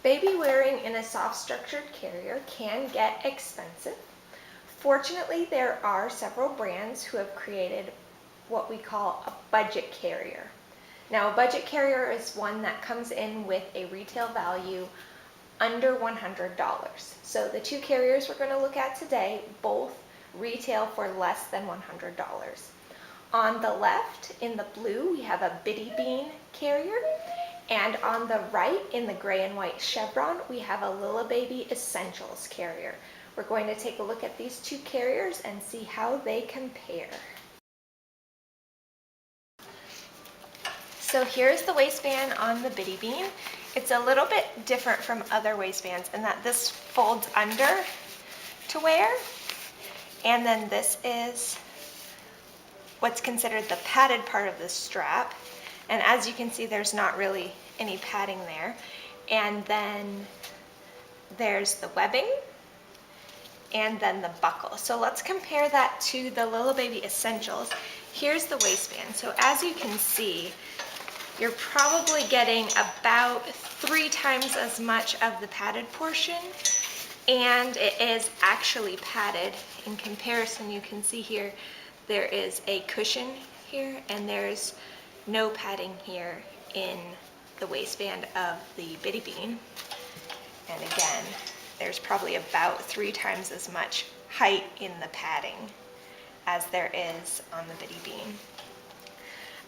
Baby wearing in a soft structured carrier can get expensive. Fortunately, there are several brands who have created what we call a budget carrier. Now, a budget carrier is one that comes in with a retail value under $100. So the two carriers we're going to look at today both retail for less than $100. On the left, in the blue, we have a BityBean carrier. And on the right, in the gray and white chevron, we have a Lillebaby Essentials carrier. We're going to take a look at these two carriers and see how they compare. So here's the waistband on the BityBean. It's a little bit different from other waistbands in that this folds under to wear, and then this is what's considered the padded part of the strap. And as you can see, there's not really any padding there. And then there's the webbing and then the buckle. So let's compare that to the Lillebaby Essentials. Here's the waistband. So as you can see, you're probably getting about 3 times as much of the padded portion, and it is actually padded. In comparison, you can see here, there is a cushion here and there's no padding here in the waistband of the BityBean. And again, there's probably about 3 times as much height in the padding as there is on the BityBean.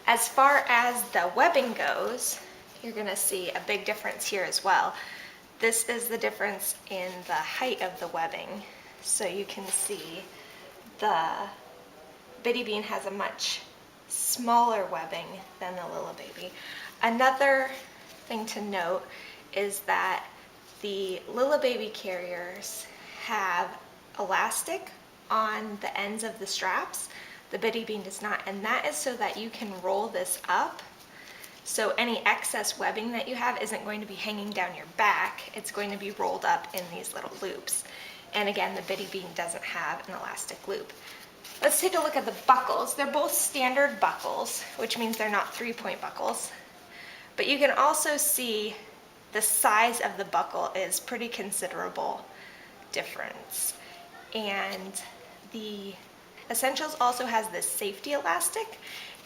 As far as the webbing goes, you're going to see a big difference here as well. This is the difference in the height of the webbing. So you can see the BityBean has a much smaller webbing than the Lillebaby. Another thing to note is that the Lillebaby carriers have elastic on the ends of the straps. The BityBean does not, and that is so that you can roll this up. So any excess webbing that you have isn't going to be hanging down your back. It's going to be rolled up in these little loops. And again, the BityBean doesn't have an elastic loop. Let's take a look at the buckles. They're both standard buckles, which means they're not 3-point buckles. But you can also see the size of the buckle is pretty considerable difference. And the Essentials also has this safety elastic,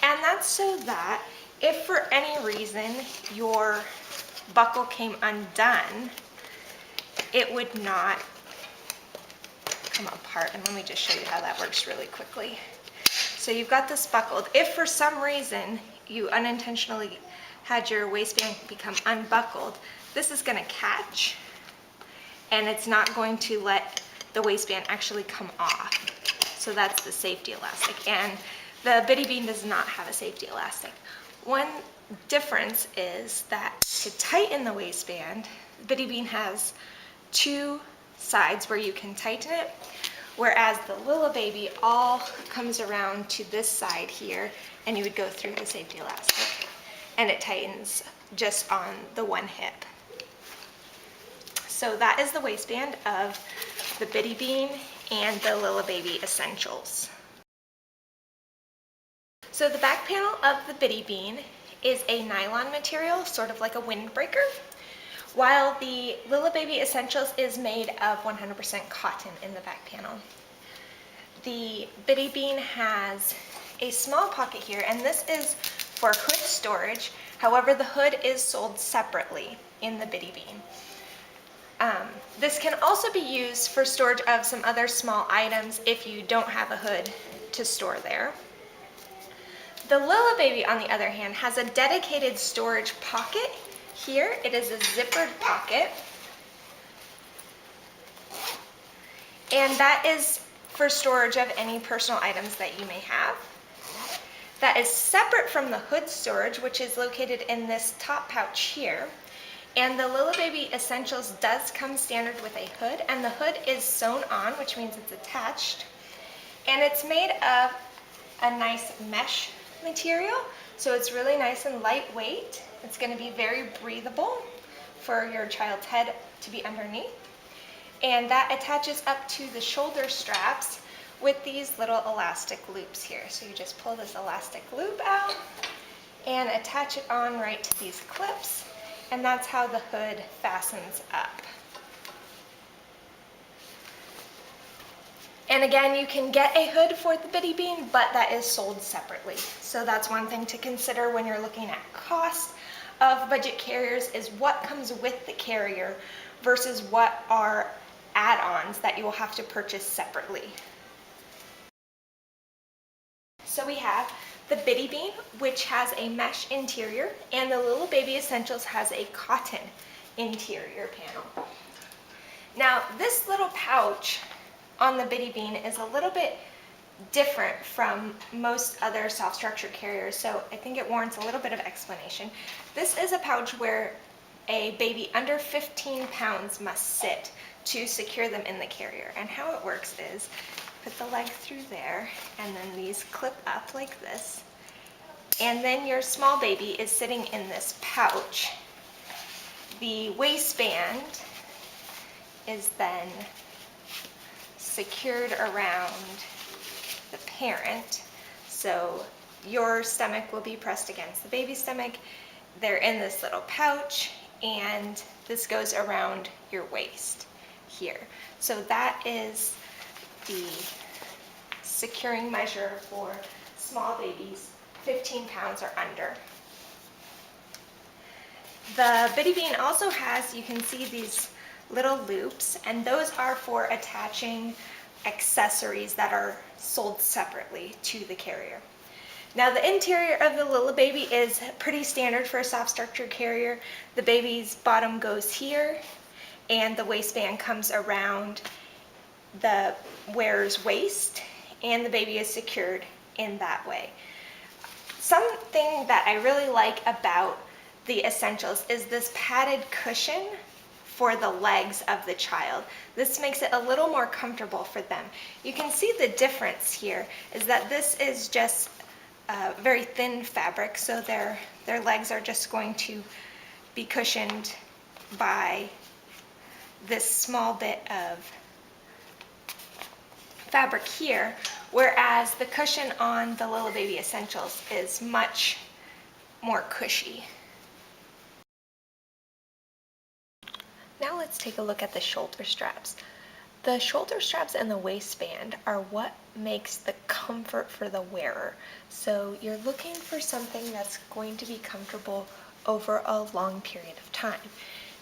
and that's so that if for any reason your buckle came undone, it would not come apart. And let me just show you how that works really quickly. So you've got this buckled. If for some reason you unintentionally had your waistband become unbuckled, this is going to catch, and it's not going to let the waistband actually come off. So that's the safety elastic, and the BityBean does not have a safety elastic. One difference is that to tighten the waistband, the BityBean has 2 sides where you can tighten it, whereas the Lillebaby all comes around to this side here, and you would go through the safety elastic, and it tightens just on the one hip. So that is the waistband of the BityBean and the Lillebaby Essentials. So the back panel of the BityBean is a nylon material, sort of like a windbreaker, while the Lillebaby Essentials is made of 100% cotton in the back panel. The BityBean has a small pocket here, and this is for hood storage. However, the hood is sold separately in the BityBean. This can also be used for storage of some other small items if you don't have a hood to store there. The Lillebaby, on the other hand, has a dedicated storage pocket here. It is a zippered pocket, and that is for storage of any personal items that you may have. That is separate from the hood storage, which is located in this top pouch here. And the Lillebaby Essentials does come standard with a hood, and the hood is sewn on, which means it's attached. And it's made of a nice mesh material, so it's really nice and lightweight. It's going to be very breathable for your child's head to be underneath. And that attaches up to the shoulder straps with these little elastic loops here. So you just pull this elastic loop out and attach it on right to these clips. and that's how the hood fastens up. And again, you can get a hood for the BityBean, but that is sold separately. So that's one thing to consider when you're looking at cost of budget carriers, is what comes with the carrier versus what are add-ons that you will have to purchase separately. So we have the BityBean, which has a mesh interior, and the Lillebaby Essentials has a cotton interior panel. Now, this little pouch on the BityBean is a little bit different from most other soft structure carriers, so I think it warrants a little bit of explanation. This is a pouch where a baby under 15 pounds must sit to secure them in the carrier. And how it works is, put the leg through there, and then these clip up like this, and then your small baby is sitting in this pouch. The waistband is then secured around the parent, so your stomach will be pressed against the baby's stomach. They're in this little pouch, and this goes around your waist here. So that is the securing measure for small babies 15 pounds or under. The BityBean also has, you can see these little loops, and those are for attaching accessories that are sold separately to the carrier. Now, the interior of the Lillebaby is pretty standard for a soft structure carrier. The baby's bottom goes here, and the waistband comes around the wearer's waist, and the baby is secured in that way. Something that I really like about the Essentials is this padded cushion for the legs of the child. This makes it a little more comfortable for them. You can see the difference here is that this is just very thin fabric, so their legs are just going to be cushioned by this small bit of fabric here, whereas the cushion on the Lillebaby Essentials is much more cushy. Now let's take a look at the shoulder straps. The shoulder straps and the waistband are what makes the comfort for the wearer. So you're looking for something that's going to be comfortable over a long period of time.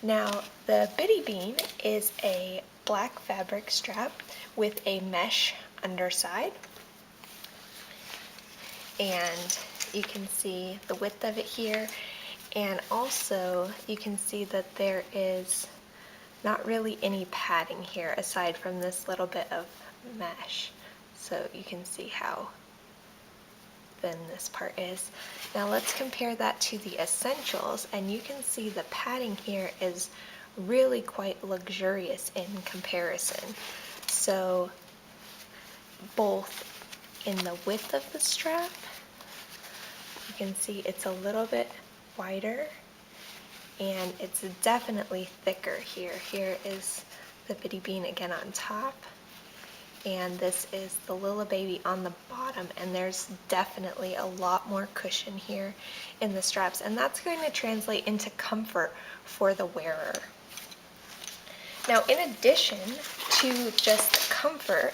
Now, the BityBean is a black fabric strap with a mesh underside. And you can see the width of it here. And also you can see that there is not really any padding here aside from this little bit of mesh. So you can see how thin this part is. Now let's compare that to the Essentials, and you can see the padding here is really quite luxurious in comparison. So both in the width of the strap, you can see it's a little bit wider, and it's definitely thicker here. Here is the BityBean again on top, and this is the Lillebaby on the bottom, and there's definitely a lot more cushion here in the straps, and that's going to translate into comfort for the wearer. Now, in addition to just comfort,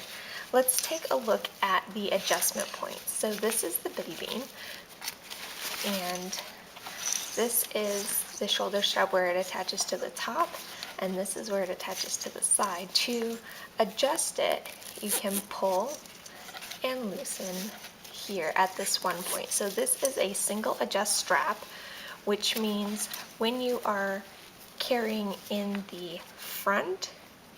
let's take a look at the adjustment points. So this is the BityBean, and this is the shoulder strap where it attaches to the top, and this is where it attaches to the side. To adjust it, you can pull and loosen here at this one point. So this is a single adjust strap, which means when you are carrying in the front,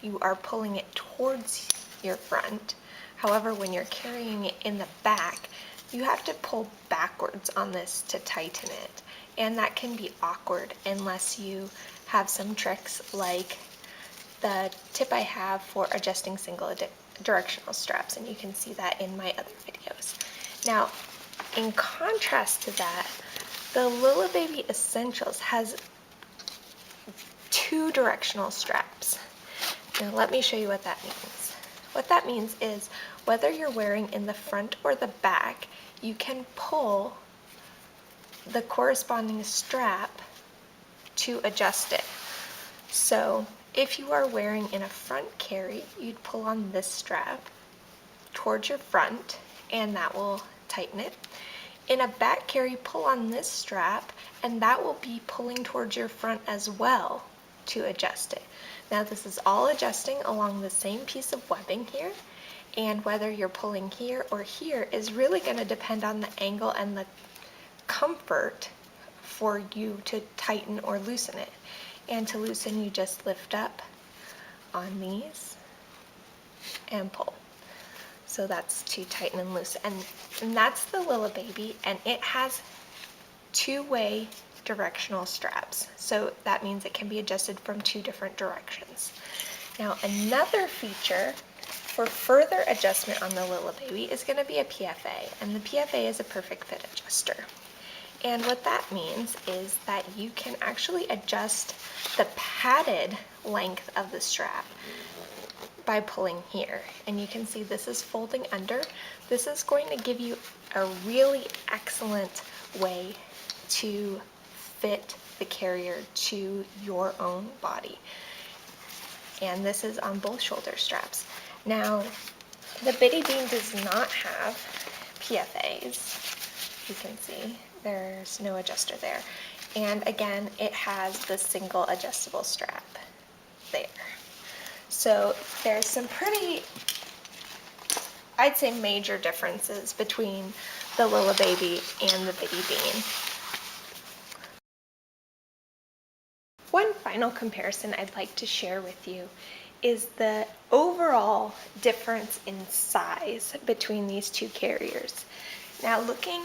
you are pulling it towards your front. However, when you're carrying it in the back, you have to pull backwards on this to tighten it. And that can be awkward unless you have some tricks like the tip I have for adjusting single directional straps, and you can see that in my other videos. Now, in contrast to that, the Lillebaby Essentials has 2 directional straps. Now let me show you what that means. What that means is whether you're wearing in the front or the back, you can pull the corresponding strap to adjust it. So if you are wearing in a front carry, you'd pull on this strap towards your front and that will tighten it. In a back carry, pull on this strap and that will be pulling towards your front as well to adjust it. Now this is all adjusting along the same piece of webbing here, and whether you're pulling here or here is really going to depend on the angle and the comfort for you to tighten or loosen it. And to loosen, you just lift up on these and pull. So that's to tighten and loosen. And that's the Lillebaby, and it has two-way directional straps. So that means it can be adjusted from two different directions. Now another feature for further adjustment on the Lillebaby is going to be a PFA, and the PFA is a perfect fit adjuster. And what that means is that you can actually adjust the padded length of the strap by pulling here. And you can see this is folding under. This is going to give you a really excellent way to fit the carrier to your own body. And this is on both shoulder straps. Now, the BityBean does not have PFAs. You can see there's no adjuster there. And again, it has the single adjustable strap there. So there's some pretty, I'd say, major differences between the Lillebaby and the BityBean. One final comparison I'd like to share with you is the overall difference in size between these two carriers. Now looking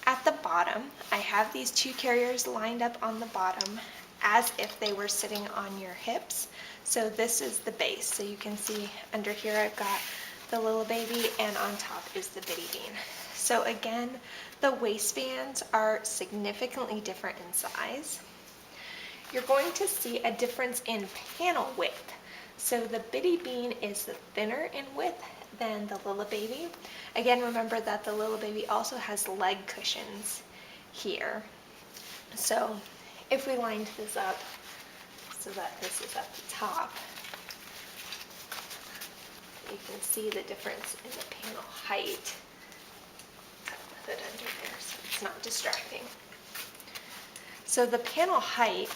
at the bottom, I have these two carriers lined up on the bottom as if they were sitting on your hips. So this is the base. So you can see under here I've got the Lillebaby, and on top is the BityBean. So again, the waistbands are significantly different in size. You're going to see a difference in panel width. So the BityBean is thinner in width than the Lillebaby. Again, remember that the Lillebaby also has leg cushions here. So if we lined this up so that this is at the top, you can see the difference in the panel height. Put it under there so it's not distracting. So the panel height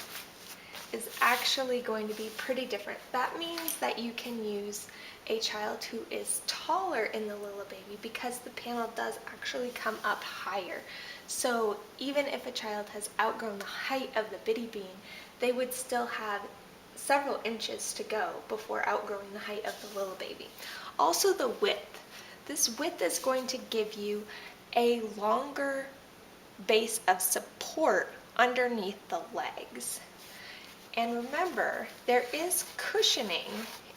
is actually going to be pretty different. That means that you can use a child who is taller in the Lillebaby because the panel does actually come up higher. So even if a child has outgrown the height of the BityBean, they would still have several inches to go before outgrowing the height of the Lillebaby. Also the width. This width is going to give you a longer base of support underneath the legs. And remember, there is cushioning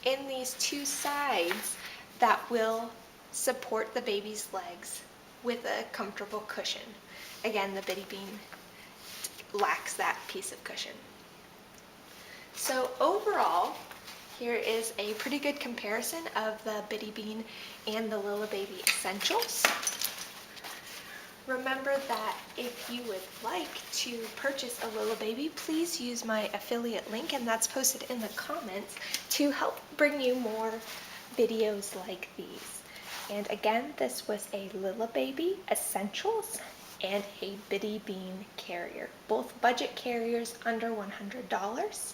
in these two sides that will support the baby's legs with a comfortable cushion. Again, the BityBean lacks that piece of cushion. So overall, here is a pretty good comparison of the BityBean and the Lillebaby Essentials. Remember that if you would like to purchase a Lillebaby, please use my affiliate link, and that's posted in the comments to help bring you more videos like these. And again, this was a Lillebaby Essentials and a BityBean carrier, both budget carriers under $100.